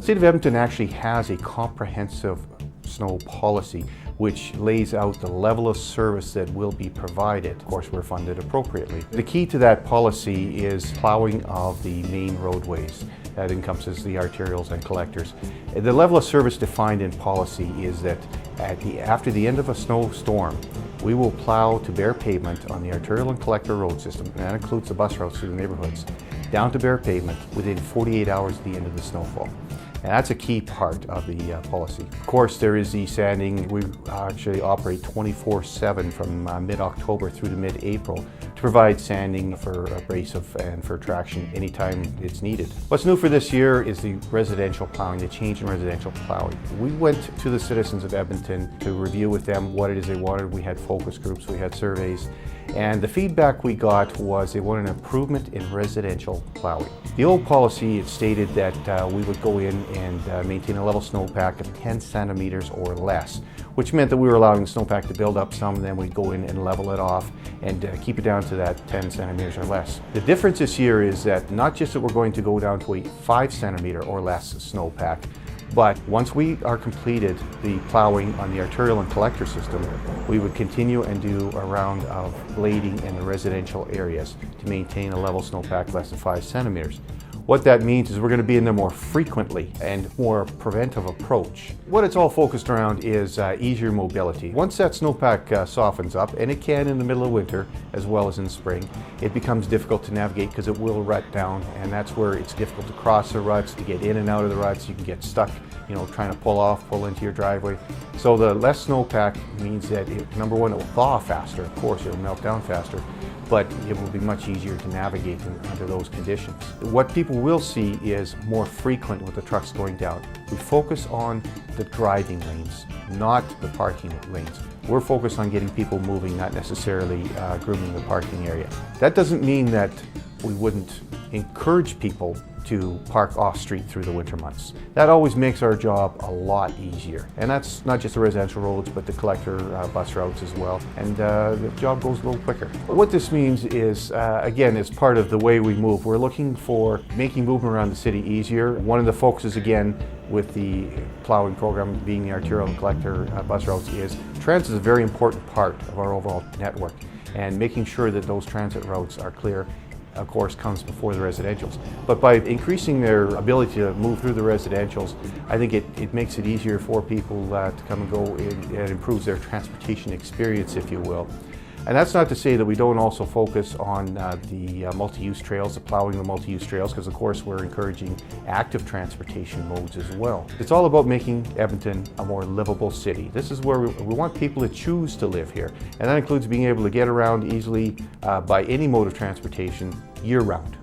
The City of Edmonton actually has a comprehensive snow policy which lays out the level of service that will be provided. Of course, we're funded appropriately. The key to that policy is plowing of the main roadways. That encompasses the arterials and collectors. The level of service defined in policy is that after the end of a snowstorm, we will plow to bare pavement on the arterial and collector road system, and that includes the bus routes through the neighborhoods, down to bare pavement within 48 hours at the end of the snowfall. And that's a key part of the policy. Of course, there is the sanding. We actually operate 24/7 from mid-October through to mid-April to provide sanding for abrasive and for traction anytime it's needed. What's new for this year is the residential plowing, the change in residential plowing. We went to the citizens of Edmonton to review with them what it is they wanted. We had focus groups, we had surveys, and the feedback we got was they wanted an improvement in residential plowing. The old policy, it stated that we would go in and maintain a level snowpack of 10 centimeters or less, which meant that we were allowing the snowpack to build up some, and then we'd go in and level it off and keep it down to that 10 centimeters or less. The difference this year is that not just that we're going to go down to a 5 centimeter or less snowpack, but once we are completed the plowing on the arterial and collector system, we would continue and do a round of blading in the residential areas to maintain a level snowpack less than 5 centimeters. What that means is we're going to be in there more frequently and more preventive approach. What it's all focused around is easier mobility. Once that snowpack softens up, and it can in the middle of winter as well as in spring, it becomes difficult to navigate because it will rut down, and that's where it's difficult to cross the ruts, to get in and out of the ruts. You can get stuck, trying to pull into your driveway. So the less snowpack means that, number one, it will thaw faster. Of course, it'll melt down faster, but it will be much easier to navigate under those conditions. What people will see is more frequent with the trucks going down. We focus on the driving lanes, not the parking lanes. We're focused on getting people moving, not necessarily grooming the parking area. That doesn't mean that we wouldn't encourage people to park off-street through the winter months. That always makes our job a lot easier. And that's not just the residential roads, but the collector bus routes as well. And the job goes a little quicker. What this means is, again, as part of the way we move, we're looking for making movement around the city easier. One of the focuses, again, with the plowing program being the arterial and collector bus routes is transit is a very important part of our overall network. And making sure that those transit routes are clear, of course, comes before the residentials. But by increasing their ability to move through the residentials, I think it makes it easier for people to come and go. It improves their transportation experience, if you will. And that's not to say that we don't also focus on the multi-use trails, the plowing of multi-use trails, because of course we're encouraging active transportation modes as well. It's all about making Edmonton a more livable city. This is where we want people to choose to live here. And that includes being able to get around easily by any mode of transportation year-round.